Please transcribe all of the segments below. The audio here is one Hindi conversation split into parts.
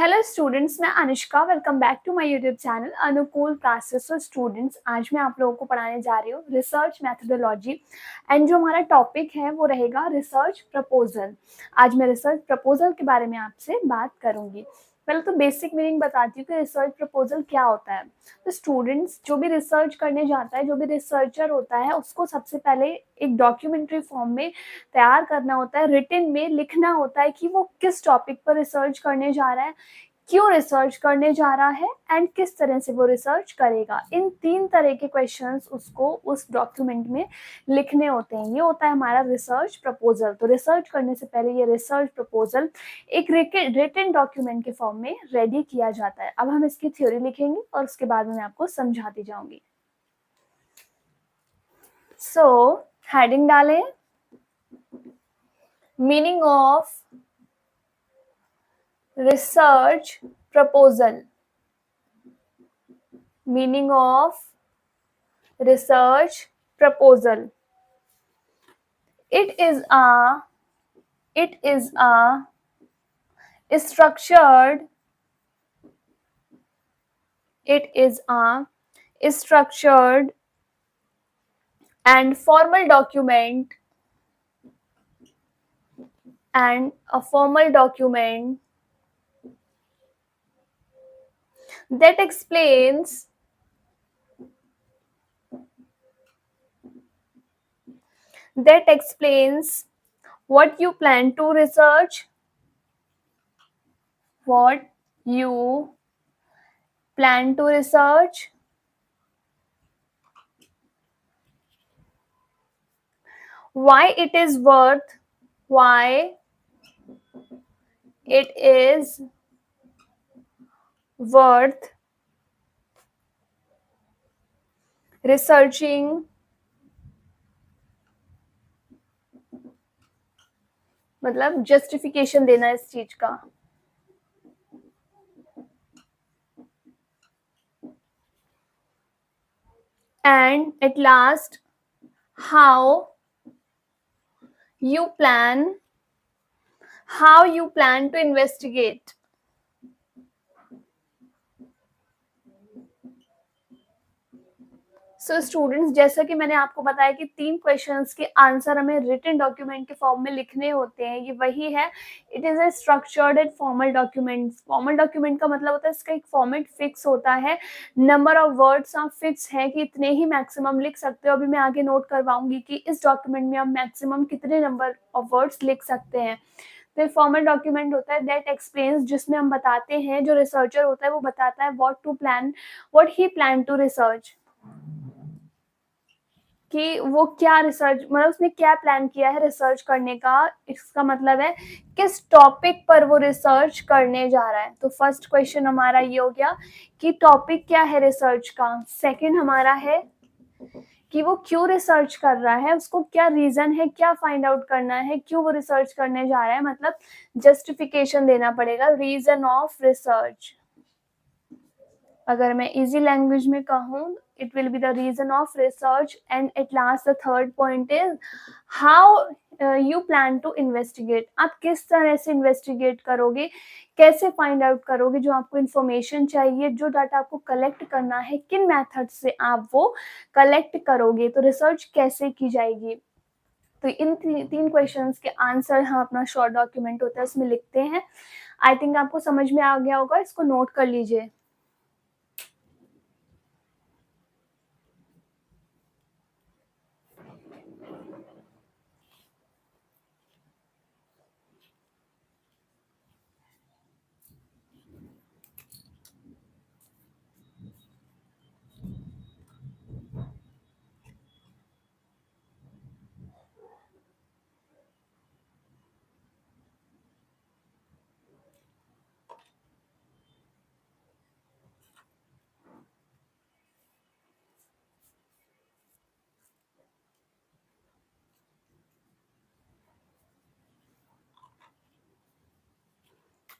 हेलो स्टूडेंट्स, मैं Anushka. Welcome back to my YouTube channel Anukool classes. तो स्टूडेंट्स, आज मैं आप लोगों को पढ़ाने जा रही हूँ रिसर्च मेथोडोलॉजी एंड जो हमारा टॉपिक है वो रहेगा रिसर्च प्रपोजल। आज मैं रिसर्च प्रपोजल के बारे में आपसे बात करूंगी। पहले तो बेसिक मीनिंग बताती हूँ कि रिसर्च प्रपोजल क्या होता है। तो स्टूडेंट्स, जो भी रिसर्च करने जाता है, जो भी रिसर्चर होता है, उसको सबसे पहले एक डॉक्यूमेंट्री फॉर्म में तैयार करना होता है, रिटन में लिखना होता है कि वो किस टॉपिक पर रिसर्च करने जा रहा है, क्यों रिसर्च करने जा रहा है एंड किस तरह से वो रिसर्च करेगा। इन 3 तरह के क्वेश्चंस उसको उस डॉक्यूमेंट में लिखने होते हैं। ये होता है हमारा रिसर्च प्रपोजल। तो रिसर्च करने से पहले ये रिसर्च प्रपोजल एक रिटन डॉक्यूमेंट के फॉर्म में रेडी किया जाता है। अब हम इसकी थ्योरी लिखेंगे और उसके बाद मैं आपको समझाती जाऊंगी। सो हेडिंग डालें, meaning of research proposal. Meaning of research proposal. It is a structured it is a structured and formal document and a formal document that explains what you plan to research, what you plan to research, why it is worth researching, मतलब जस्टिफिकेशन देना इस चीज का। And at last, how you plan to investigate. So students, जैसा कि मैंने आपको बताया कि 3 क्वेश्चंस के आंसर हमें रिटन डॉक्यूमेंट के फॉर्म में लिखने होते हैं। ये वही है, it is a structured and formal document. Formal document का मतलब होता है इसका एक फॉर्मेट फिक्स होता है, नंबर ऑफ वर्ड्स आप फिक्स है कि इतने ही मैक्सिमम लिख सकते हो। अभी मैं आगे नोट करवाऊंगी कि इस डॉक्यूमेंट में आप मैक्सिमम कितने नंबर ऑफ वर्ड्स लिख सकते हैं। तो फॉर्मल डॉक्यूमेंट होता है दैट एक्सप्लेन्स, जिसमें हम बताते हैं, जो रिसर्चर होता है वो बताता है what he plan to research, कि वो क्या रिसर्च, मतलब उसने क्या प्लान किया है रिसर्च करने का। इसका मतलब है किस टॉपिक पर वो रिसर्च करने जा रहा है। तो फर्स्ट क्वेश्चन हमारा ये हो गया कि टॉपिक क्या है रिसर्च का। सेकंड हमारा है कि वो क्यों रिसर्च कर रहा है, उसको क्या रीजन है, क्या फाइंड आउट करना है, क्यों वो रिसर्च करने जा रहा है, मतलब जस्टिफिकेशन देना पड़ेगा, रीजन ऑफ रिसर्च। अगर मैं इजी लैंग्वेज में कहूँ, it will be the reason of research. And at last the third point is how you plan to investigate. आप किस तरह से इन्वेस्टिगेट करोगे, कैसे फाइंड आउट करोगे, जो आपको इंफॉर्मेशन चाहिए, जो डाटा आपको कलेक्ट करना है, किन मेथड से आप वो कलेक्ट करोगे, तो रिसर्च कैसे की जाएगी। तो इन 3 क्वेश्चंस के आंसर हम अपना शॉर्ट डॉक्यूमेंट होता है उसमें लिखते हैं। आई थिंक आपको समझ में आ गया होगा, इसको नोट कर लीजिए।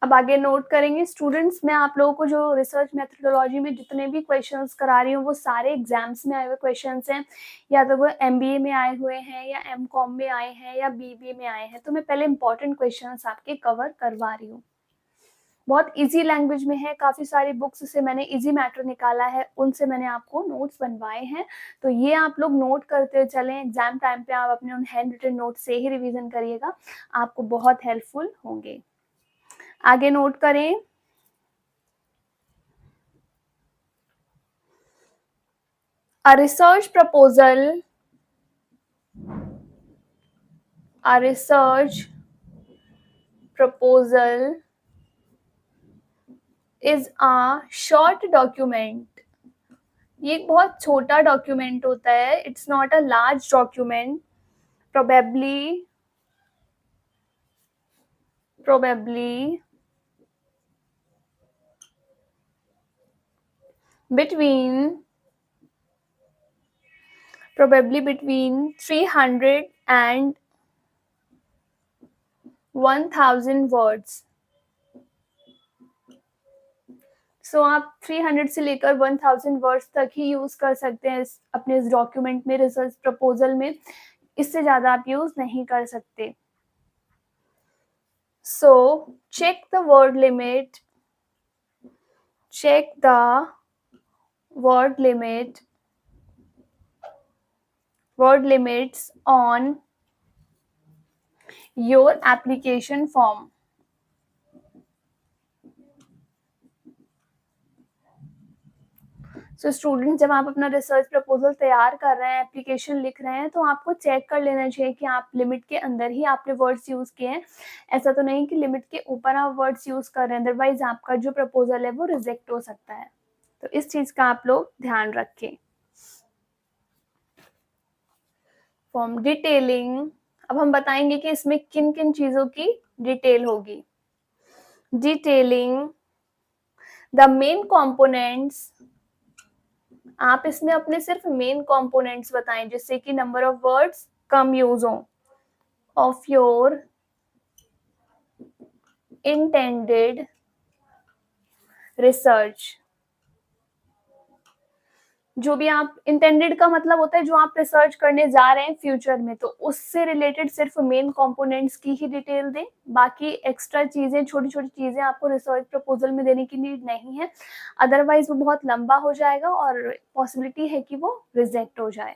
अब आगे नोट करेंगे स्टूडेंट्स। मैं आप लोगों को जो रिसर्च मेथोडोलॉजी में जितने भी क्वेश्चंस करा रही हूँ वो सारे एग्जाम्स में आए हुए क्वेश्चंस हैं, या तो वो एमबीए में आए हुए हैं, या एमकॉम में आए हैं, या बीबीए में आए हैं। तो मैं पहले इंपॉर्टेंट क्वेश्चंस आपके कवर करवा रही हूँ। बहुत ईज़ी लैंग्वेज में है, काफ़ी सारी बुक्स से मैंने ईज़ी मैटर निकाला है, उनसे मैंने आपको नोट्स बनवाए हैं। तो ये आप लोग नोट करते चलें, एग्ज़ाम टाइम पे आप अपने उन हैंड रिटन नोट से ही रिवीज़न करिएगा, आपको बहुत हेल्पफुल होंगे। आगे नोट करें। A research proposal is a short document. ये एक बहुत छोटा डॉक्यूमेंट होता है, it's not a large document, probably between 300 and 1000 words. सो आप 300 से लेकर 1000 वर्ड्स तक ही यूज़ कर सकते हैं अपने इस डॉक्यूमेंट में, रिसर्च प्रपोजल में। इससे ज़्यादा आप यूज़ नहीं कर सकते। So check the word limit, word limits on your application form. So student, जब आप अपना रिसर्च प्रपोजल तैयार कर रहे हैं, एप्लीकेशन लिख रहे हैं, तो आपको चेक कर लेना चाहिए कि आप लिमिट के अंदर ही आपने वर्ड्स यूज़ किए हैं। ऐसा तो नहीं कि लिमिट के ऊपर आप वर्ड्स यूज़ कर रहे हैं, अदरवाइज आपका जो प्रपोजल है वो रिजेक्ट हो सकता है। तो इस चीज़ का आप लोग ध्यान रखें। फॉर्म डिटेलिंग, अब हम बताएंगे कि इसमें किन किन चीज़ों की डिटेल होगी। डिटेलिंग द मेन कॉम्पोनेंट्स, आप इसमें अपने सिर्फ मेन कंपोनेंट्स बताएं जिससे कि number of words come use हो, ऑफ योर इंटेंडेड रिसर्च। जो भी आप, इंटेंडेड का मतलब होता है जो आप रिसर्च करने जा रहे हैं फ्यूचर में, तो उससे रिलेटेड सिर्फ मेन कंपोनेंट्स की ही डिटेल दें। बाकी एक्स्ट्रा चीजें, छोटी छोटी चीजें आपको रिसर्च प्रपोजल में देने की नीड नहीं है, अदरवाइज वो बहुत लंबा हो जाएगा और पॉसिबिलिटी है कि वो रिजेक्ट हो जाए।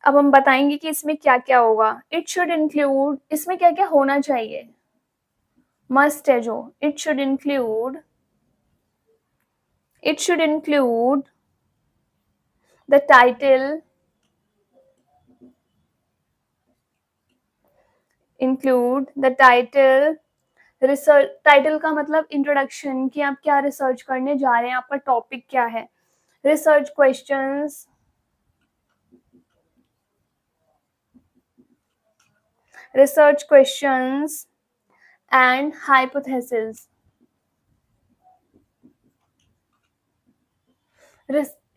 अब हम बताएंगे कि इसमें क्या क्या होगा। इट शुड इंक्लूड, इसमें क्या क्या होना चाहिए, मस्ट है जो, it should include the title, research title का मतलब इंट्रोडक्शन, कि आप क्या रिसर्च करने जा रहे हैं, आपका टॉपिक क्या है। Research questions and hypothesis.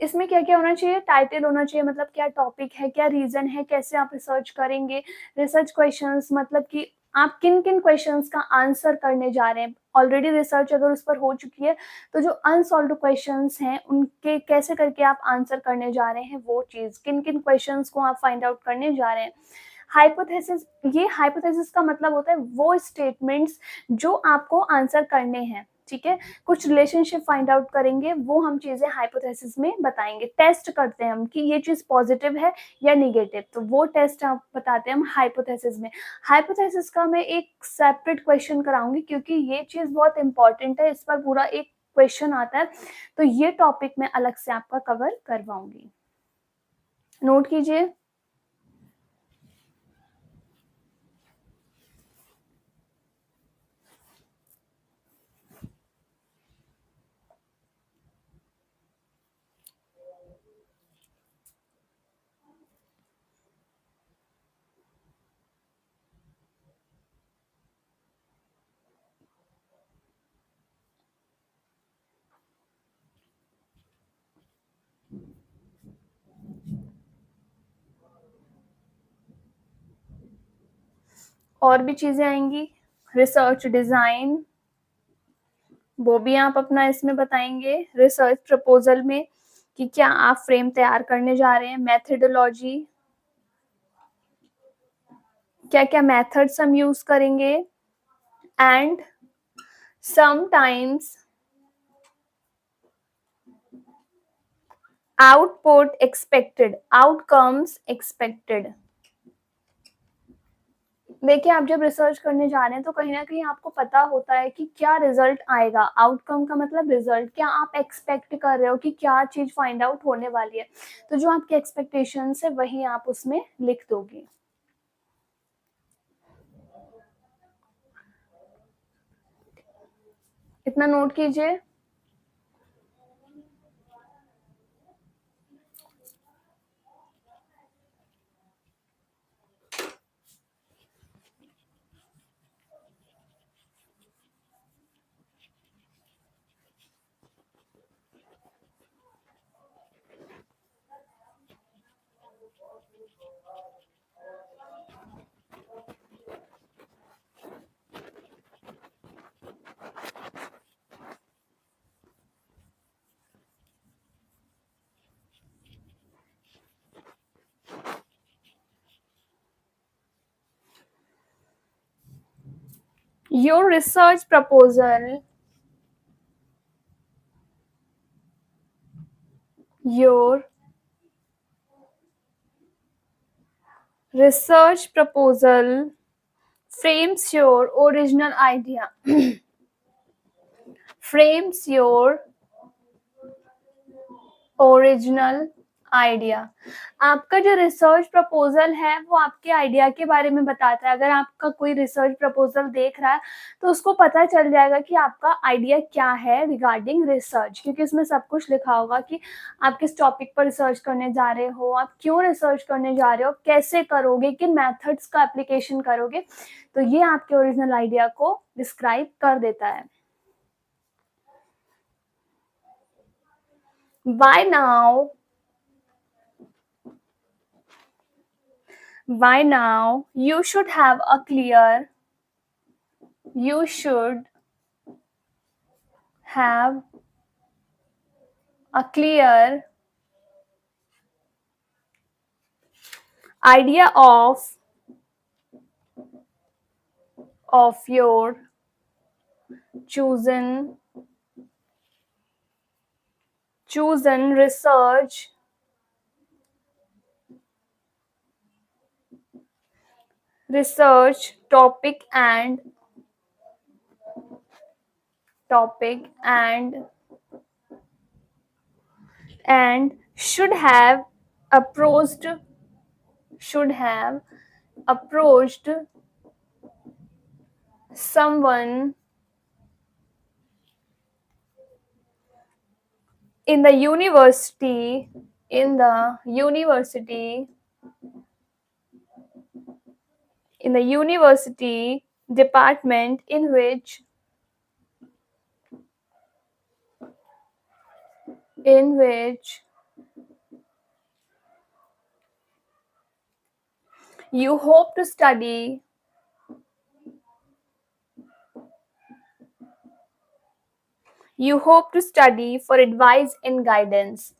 इसमें क्या क्या होना चाहिए, टाइटल होना चाहिए, मतलब क्या टॉपिक है, क्या रीजन है, कैसे आप रिसर्च करेंगे। रिसर्च क्वेश्चंस मतलब कि आप किन किन क्वेश्चंस का आंसर करने जा रहे हैं। ऑलरेडी रिसर्च अगर उस पर हो चुकी है तो जो अनसॉल्व्ड क्वेश्चंस हैं उनके कैसे करके आप आंसर करने जा रहे हैं, वो चीज, किन किन क्वेश्चंस को आप फाइंड आउट करने जा रहे हैं। हाइपोथेसिस, ये हाइपोथेसिस का मतलब होता है वो स्टेटमेंट्स जो आपको आंसर करने हैं, ठीक है। कुछ रिलेशनशिप फाइंड आउट करेंगे, वो हम चीजें हाइपोथेसिस में बताएंगे। टेस्ट करते हैं हम कि ये चीज पॉजिटिव है या निगेटिव, तो वो टेस्ट आप बताते हैं हम हाइपोथेसिस में। हाइपोथेसिस का मैं एक सेपरेट क्वेश्चन कराऊंगी क्योंकि ये चीज बहुत इंपॉर्टेंट है, इस पर पूरा एक क्वेश्चन आता है, तो ये टॉपिक मैं अलग से आपका कवर करवाऊंगी। नोट कीजिए। और भी चीजें आएंगी, रिसर्च डिजाइन, वो भी आप अपना इसमें बताएंगे रिसर्च प्रपोजल में कि क्या आप फ्रेम तैयार करने जा रहे हैं। मेथडोलॉजी, क्या क्या मेथड्स हम यूज करेंगे। and sometimes output expected, outcomes expected। देखिए, आप जब रिसर्च करने जा रहे हैं तो कहीं न कहीं आपको पता होता है कि क्या रिज़ल्ट आएगा। आउटकम का मतलब रिज़ल्ट, क्या आप एक्सपेक्ट कर रहे हो कि क्या चीज़ फाइंड आउट होने वाली है। तो जो आपकी एक्सपेक्टेशंस है वही आप उसमें लिख दोगे। इतना नोट कीजिए। Your research proposal, your research proposal frames your original idea, frames your original idea. आपका जो रिसर्च प्रपोजल है वो आपके आइडिया के बारे में बताता है। अगर आपका कोई रिसर्च प्रपोजल देख रहा है तो उसको पता चल जाएगा कि आपका आइडिया क्या है रिगार्डिंग रिसर्च, क्योंकि उसमें सब कुछ लिखा होगा कि आप किस टॉपिक पर रिसर्च करने जा रहे हो, आप क्यों रिसर्च करने जा रहे हो, कैसे करोगे, किन मेथड्स का एप्लीकेशन करोगे। तो ये आपके ओरिजिनल आइडिया को डिस्क्राइब कर देता है। By now you should have a clear idea of your chosen research topic and should have approached someone in the university department in which you hope to study for advice and guidance।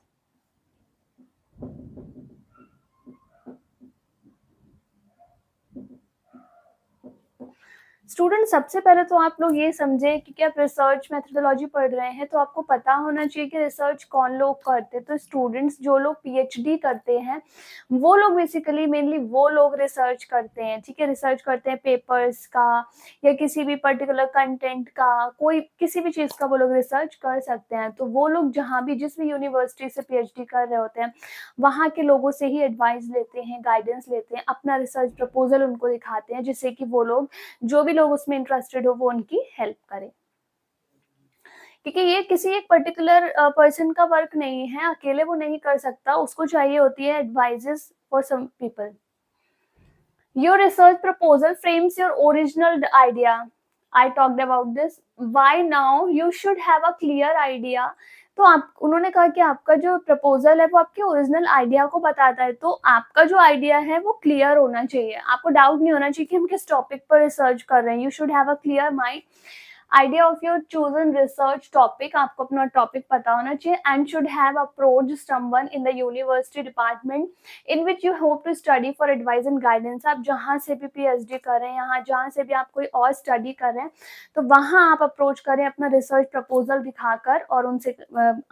Student, सबसे पहले तो आप लोग ये समझे कि आप रिसर्च मेथोडोलॉजी पढ़ रहे हैं तो आपको पता होना चाहिए कि रिसर्च कौन लोग करते हैं। तो स्टूडेंट्स जो लोग पीएचडी करते हैं वो लोग बेसिकली मेनली वो लोग रिसर्च करते हैं, ठीक है। रिसर्च करते हैं पेपर्स का या किसी भी पर्टिकुलर कंटेंट का, कोई किसी भी चीज़ का वो लोग रिसर्च कर सकते हैं। तो वो लोग जहाँ भी जिस भी यूनिवर्सिटी से पीएचडी कर रहे होते हैं वहाँ के लोगों से ही एडवाइस लेते हैं, गाइडेंस लेते हैं, अपना रिसर्च प्रपोजल उनको दिखाते हैं जिससे कि वो लोग जो भी लोग उसमें इंटरेस्टेड हो वो उनकी हेल्प करें। क्योंकि ये किसी एक पर्टिकुलर पर्सन का वर्क नहीं है, अकेले वो नहीं कर सकता, उसको चाहिए होती है advices for some people. Your research proposal frames your original idea. I talked about this. Why now you should have a clear idea. तो आप उन्होंने कहा कि आपका जो प्रपोजल है वो आपके ओरिजिनल आइडिया को बताता है। तो आपका जो आइडिया है वो क्लियर होना चाहिए, आपको डाउट नहीं होना चाहिए कि हम किस टॉपिक पर रिसर्च कर रहे हैं। You should have a clear mind. idea of your chosen research topic, आपको अपना टॉपिक पता होना चाहिए, and should have approached someone in the university department in which you hope to study for advice and guidance. आप जहाँ से भी PhD कर रहे हैं, यहाँ जहाँ से भी आप कोई और स्टडी कर रहे हैं, तो वहाँ आप अप्रोच करें अपना रिसर्च प्रपोजल दिखाकर, और उनसे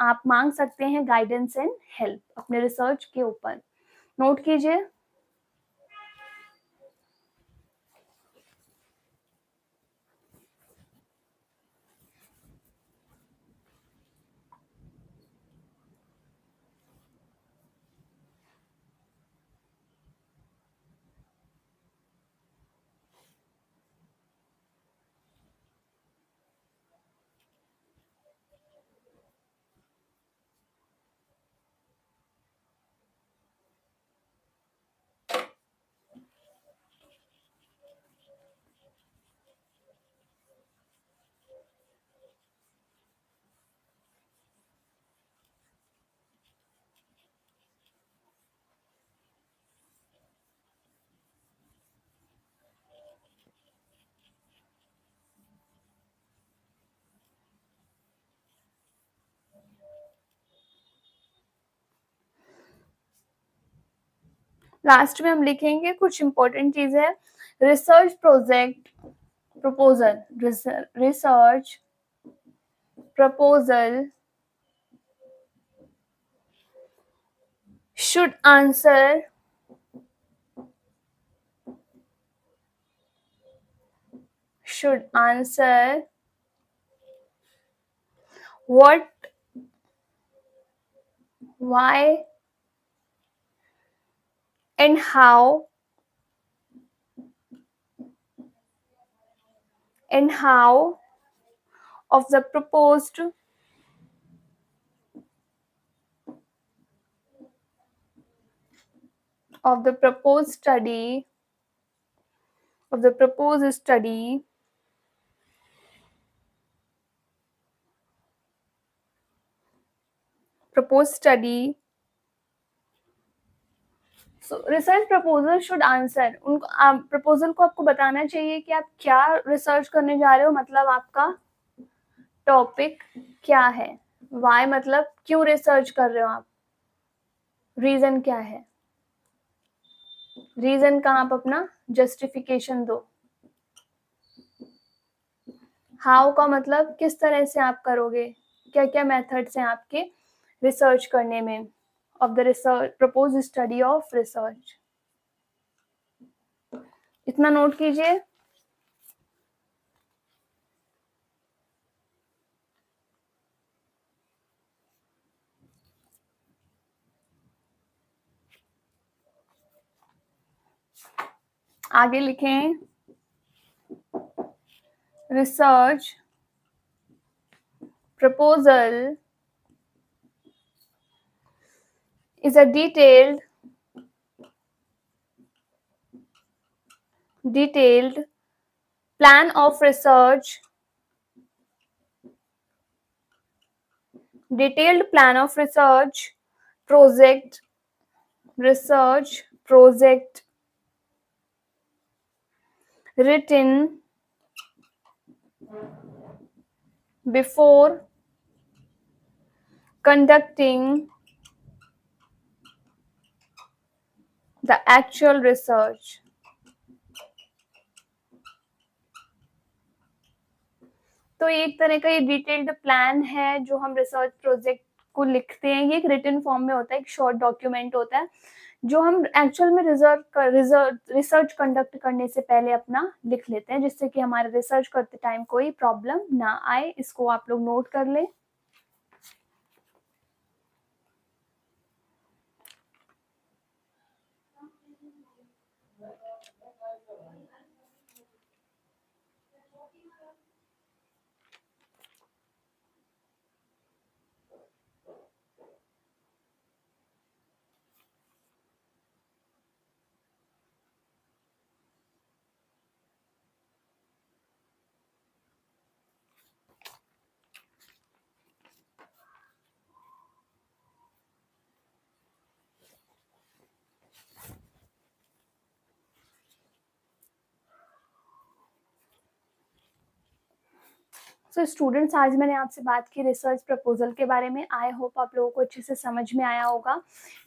आप मांग सकते हैं गाइडेंस एंड हेल्प अपने रिसर्च के ऊपर। नोट कीजिए। लास्ट में हम लिखेंगे कुछ इंपॉर्टेंट चीज है, research project proposal, research proposal should answer what, why, and how of the proposed study so research proposal should answer, उनको प्रपोजल को आपको बताना चाहिए कि आप क्या रिसर्च करने जा रहे हो, मतलब आपका टॉपिक क्या है, वाई मतलब क्यों रिसर्च कर रहे हो आप, रीजन क्या है, रीजन का आप अपना जस्टिफिकेशन दो, हाउ का मतलब किस तरह से आप करोगे, क्या क्या मेथड्स हैं आपके रिसर्च करने में, of the research propose study of research. इतना नोट कीजिए। आगे लिखें, research proposal is a detailed plan of research project written before conducting the actual research। तो ये एक तरह का ये डिटेल्ड प्लान है जो हम रिसर्च प्रोजेक्ट को लिखते हैं, ये एक रिटन फॉर्म में होता है, एक शॉर्ट डॉक्यूमेंट होता है जो हम एक्चुअल में रिसर्च कंडक्ट करने से पहले अपना लिख लेते हैं, जिससे कि हमारे रिसर्च करते टाइम कोई प्रॉब्लम ना आए। इसको आप लोग नोट कर लें। सो स्टूडेंट्स, आज मैंने आपसे बात की रिसर्च प्रपोजल के बारे में। आई होप आप लोगों को अच्छे से समझ में आया होगा।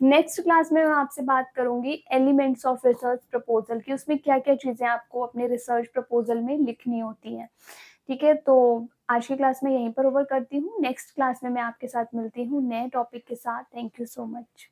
नेक्स्ट क्लास में मैं आपसे बात करूंगी एलिमेंट्स ऑफ रिसर्च प्रपोजल की, उसमें क्या क्या चीज़ें आपको अपने रिसर्च प्रपोजल में लिखनी होती हैं। ठीक है, तो आज की क्लास में यहीं पर ओवर करती हूँ। नेक्स्ट क्लास में मैं आपके साथ मिलती हूँ नए टॉपिक के साथ। Thank you so much.